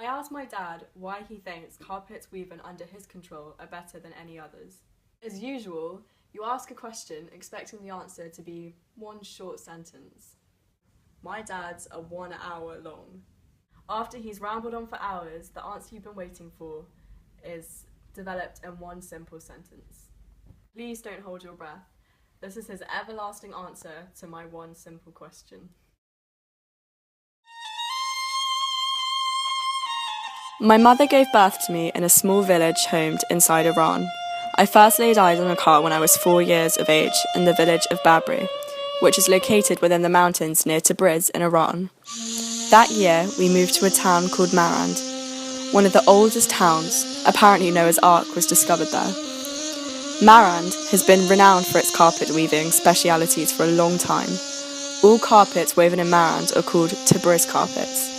asked my dad why he thinks carpets woven under his control are better than any others. As usual, you ask a question expecting the answer to be one short sentence. My dad's are 1 hour long. After he's rambled on for hours, the answer you've been waiting for is developed in one simple sentence. Please don't hold your breath. This is his everlasting answer to my one simple question. My mother gave birth to me in a small village homed inside Iran. I first laid eyes on a car when I was 4 years of age in the village of Babri, which is located within the mountains near Tabriz in Iran. That year, we moved to a town called Marand. One of the oldest towns, apparently Noah's Ark, was discovered there. Marand has been renowned for its carpet weaving specialities for a long time. All carpets woven in Marand are called Tabriz carpets.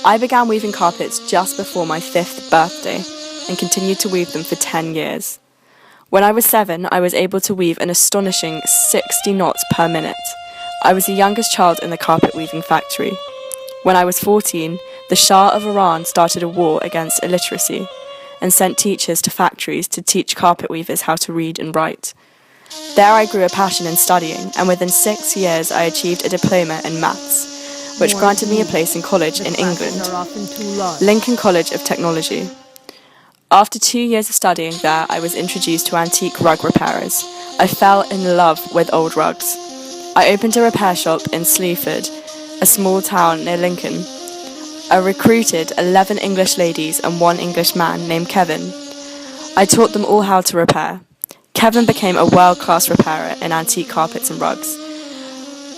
I began weaving carpets just before my 5th birthday and continued to weave them for 10 years. When I was 7, I was able to weave an astonishing 60 knots per minute. I was the youngest child in the carpet weaving factory. When I was 14, the Shah of Iran started a war against illiteracy and sent teachers to factories to teach carpet weavers how to read and write. There I grew a passion in studying, and within 6 years I achieved a diploma in maths, which granted me a place in college in England, Lincoln College of Technology. After 2 years of studying there, I was introduced to antique rug repairers. I fell in love with old rugs. I opened a repair shop in Sleaford, a small town near Lincoln. I recruited 11 English ladies and 1 English man named Kevin. I taught them all how to repair. Kevin became a world-class repairer in antique carpets and rugs.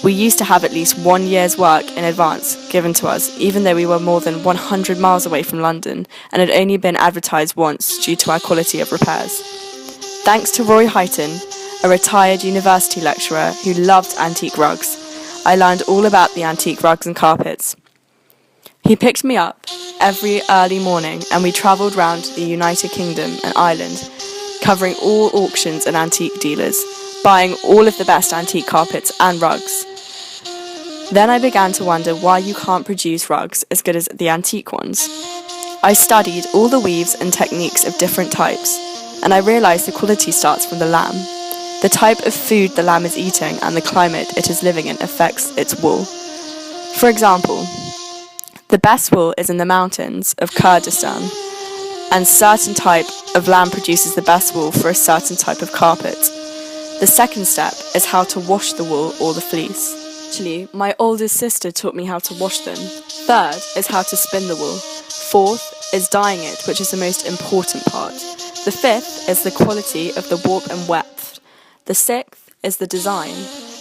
We used to have at least 1 year's work in advance given to us, even though we were more than 100 miles away from London and had only been advertised once due to our quality of repairs. Thanks to Roy Heighton, a retired university lecturer who loved antique rugs, I learned all about the antique rugs and carpets. He picked me up every early morning and we travelled round the United Kingdom and Ireland, covering all auctions and antique dealers, buying all of the best antique carpets and rugs. Then I began to wonder why you can't produce rugs as good as the antique ones. I studied all the weaves and techniques of different types, and I realised the quality starts from the lamb. The type of food the lamb is eating and the climate it is living in affects its wool. For example, the best wool is in the mountains of Kurdistan, and certain type of lamb produces the best wool for a certain type of carpet. The second step is how to wash the wool or the fleece. Actually, my oldest sister taught me how to wash them. Third is how to spin the wool. Fourth is dyeing it, which is the most important part. The fifth is the quality of the warp and weft. The sixth is the design.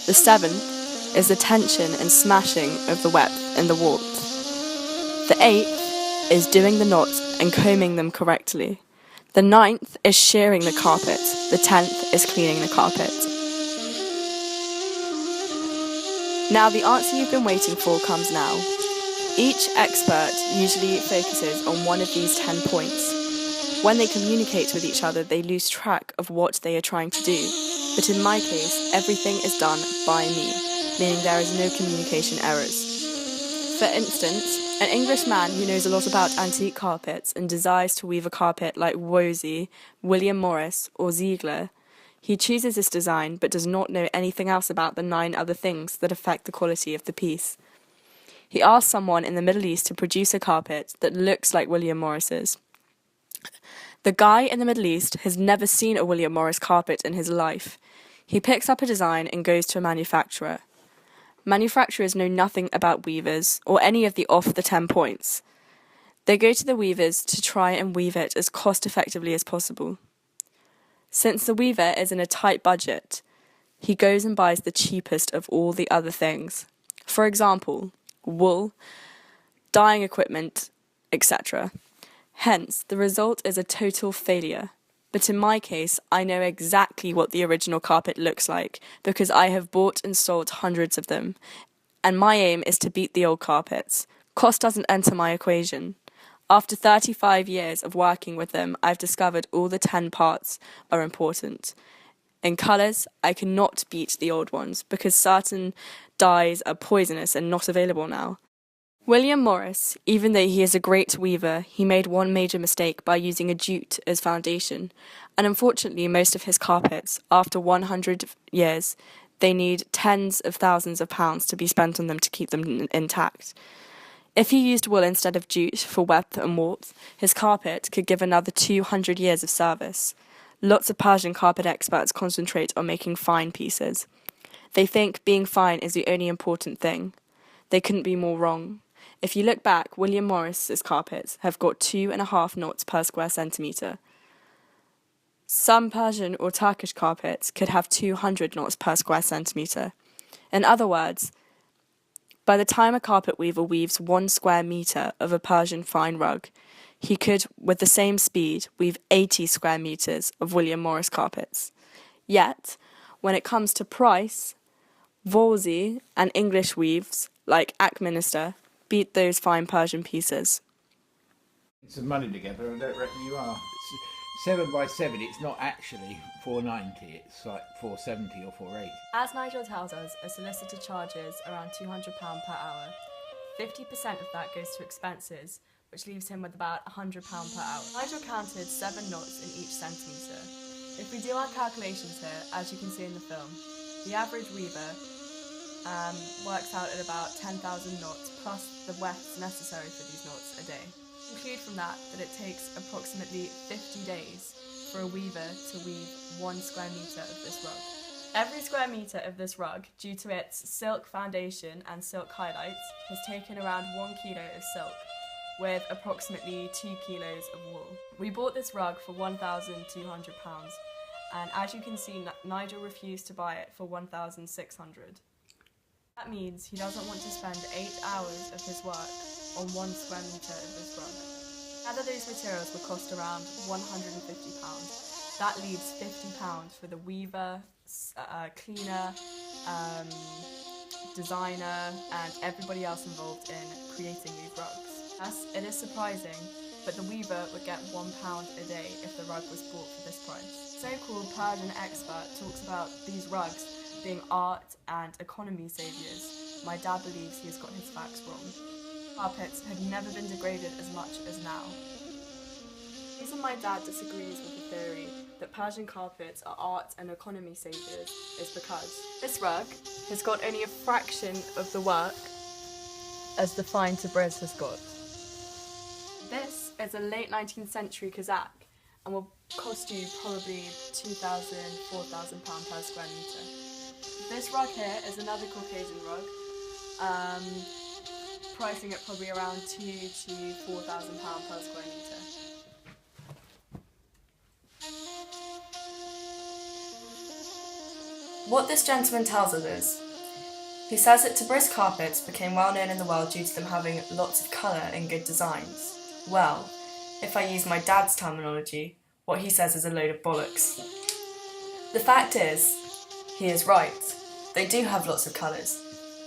The seventh is the tension and smashing of the weft and the warmth. The eighth is doing the knots and combing them correctly. The ninth is shearing the carpet. The 10th is cleaning the carpet. Now the answer you've been waiting for comes now. Each expert usually focuses on one of these 10 points. When they communicate with each other, they lose track of what they are trying to do. But in my case, everything is done by me, meaning there is no communication errors. For instance, an English man who knows a lot about antique carpets and desires to weave a carpet like Woolsey, William Morris, or Ziegler, he chooses this design but does not know anything else about the 9 other things that affect the quality of the piece. He asks someone in the Middle East to produce a carpet that looks like William Morris's. The guy in the Middle East has never seen a William Morris carpet in his life. He picks up a design and goes to a manufacturer. Manufacturers know nothing about weavers or any of the off the 10 points. They go to the weavers to try and weave it as cost effectively as possible. Since the weaver is in a tight budget, he goes and buys the cheapest of all the other things. For example, wool, dyeing equipment, etc. Hence, the result is a total failure. But in my case, I know exactly what the original carpet looks like because I have bought and sold hundreds of them. And my aim is to beat the old carpets. Cost doesn't enter my equation. After 35 years of working with them, I've discovered all the 10 parts are important. In colours, I cannot beat the old ones because certain dyes are poisonous and not available now. William Morris, even though he is a great weaver, he made one major mistake by using a jute as foundation, and unfortunately most of his carpets, after 100 years, they need tens of thousands of pounds to be spent on them to keep them intact. If he used wool instead of jute for warmth and warmth, his carpet could give another 200 years of service. Lots of Persian carpet experts concentrate on making fine pieces. They think being fine is the only important thing. They couldn't be more wrong. If you look back, William Morris's carpets have got 2.5 knots per square centimetre. Some Persian or Turkish carpets could have 200 knots per square centimetre. In other words, by the time a carpet weaver weaves 1 square metre of a Persian fine rug, he could, with the same speed, weave 80 square metres of William Morris carpets. Yet, when it comes to price, Wolsey and English weaves, like Ackminster, beat those fine Persian pieces. Some money together, I don't reckon you are. 7 by 7, it's not actually 490, it's like 470 or 480. As Nigel tells us, a solicitor charges around £200 per hour. 50% of that goes to expenses, which leaves him with about £100 per hour. Nigel counted 7 knots in each centimetre. If we do our calculations here, as you can see in the film, the average weaver works out at about 10,000 knots plus the wefts necessary for these knots a day. Conclude from that it takes approximately 50 days for a weaver to weave 1 square metre of this rug. Every square metre of this rug, due to its silk foundation and silk highlights, has taken around 1 kilo of silk, with approximately 2 kilos of wool. We bought this rug for £1,200, and as you can see, Nigel refused to buy it for £1,600. That means he doesn't want to spend 8 hours of his work on 1 square metre of this rug. Gather those materials will cost around £150. That leaves £50 for the weaver, cleaner, designer and everybody else involved in creating these rugs. Thus, it is surprising, but the weaver would get £1 a day if the rug was bought for this price. So-called Persian expert talks about these rugs being art and economy saviours. My dad believes he has got his facts wrong. Carpets have never been degraded as much as now. The reason my dad disagrees with the theory that Persian carpets are art and economy saviours is because this rug has got only a fraction of the work as the fine Tabriz has got. This is a late 19th century Kazakh and will cost you probably £2,000, £4,000 per square metre. This rug here is another Caucasian rug, pricing at probably around £2,000 to £4,000 per square metre. What this gentleman tells us is, he says that Tabriz carpets became well known in the world due to them having lots of colour and good designs. Well, if I use my dad's terminology, what he says is a load of bollocks. The fact is, he is right. They do have lots of colours,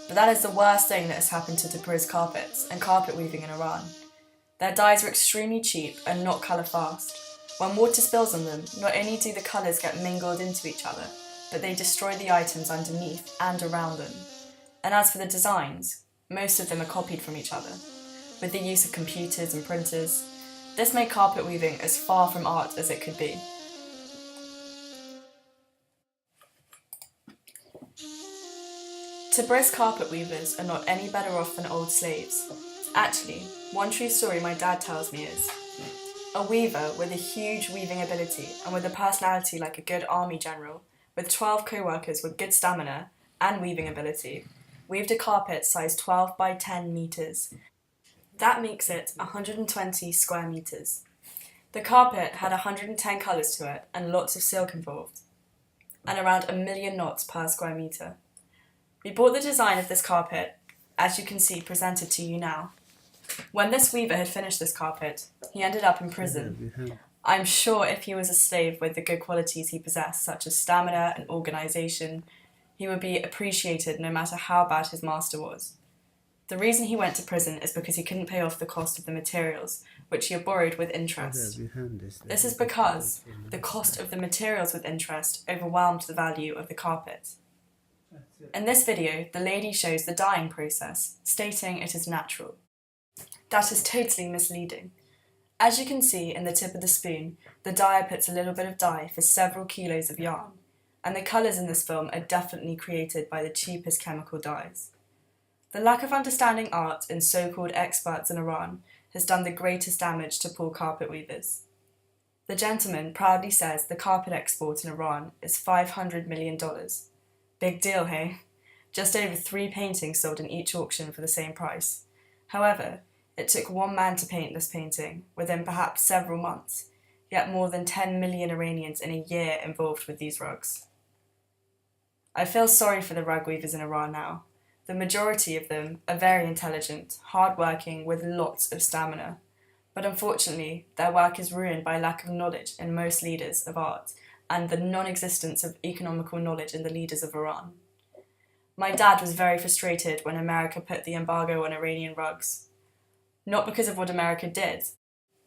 but that is the worst thing that has happened to Tabriz carpets and carpet weaving in Iran. Their dyes are extremely cheap and not colour fast. When water spills on them, not only do the colours get mingled into each other, but they destroy the items underneath and around them. And as for the designs, most of them are copied from each other. With the use of computers and printers, this made carpet weaving as far from art as it could be. Tabriz carpet weavers are not any better off than old slaves. Actually, one true story my dad tells me is, a weaver with a huge weaving ability and with a personality like a good army general, with 12 co-workers with good stamina and weaving ability, weaved a carpet size 12 by 10 metres. That makes it 120 square metres. The carpet had 110 colours to it and lots of silk involved, and around 1 million knots per square metre. We bought the design of this carpet, as you can see presented to you now. When this weaver had finished this carpet, he ended up in prison. I'm sure if he was a slave with the good qualities he possessed, such as stamina and organisation, he would be appreciated no matter how bad his master was. The reason he went to prison is because he couldn't pay off the cost of the materials, which he had borrowed with interest. This is because the cost of the materials with interest overwhelmed the value of the carpet. In this video, the lady shows the dyeing process, stating it is natural. That is totally misleading. As you can see in the tip of the spoon, the dyer puts a little bit of dye for several kilos of yarn, and the colours in this film are definitely created by the cheapest chemical dyes. The lack of understanding art in so-called experts in Iran has done the greatest damage to poor carpet weavers. The gentleman proudly says the carpet export in Iran is $500 million. Big deal, hey? Just over 3 paintings sold in each auction for the same price. However, it took one man to paint this painting, within perhaps several months, yet more than 10 million Iranians in a year involved with these rugs. I feel sorry for the rug weavers in Iran now. The majority of them are very intelligent, hard-working, with lots of stamina. But unfortunately, their work is ruined by lack of knowledge in most leaders of art and the non-existence of economical knowledge in the leaders of Iran. My dad was very frustrated when America put the embargo on Iranian rugs. Not because of what America did,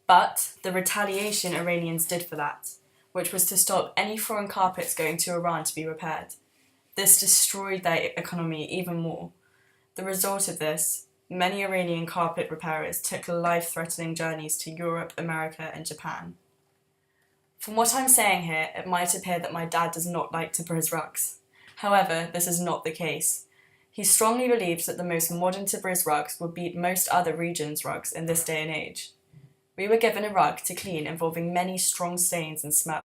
but the retaliation Iranians did for that, which was to stop any foreign carpets going to Iran to be repaired. This destroyed their economy even more. The result of this, many Iranian carpet repairers took life-threatening journeys to Europe, America, and Japan. From what I'm saying here, it might appear that my dad does not like Tabriz rugs. However, this is not the case. He strongly believes that the most modern Tabriz rugs will beat most other regions' rugs in this day and age. We were given a rug to clean involving many strong stains and smells.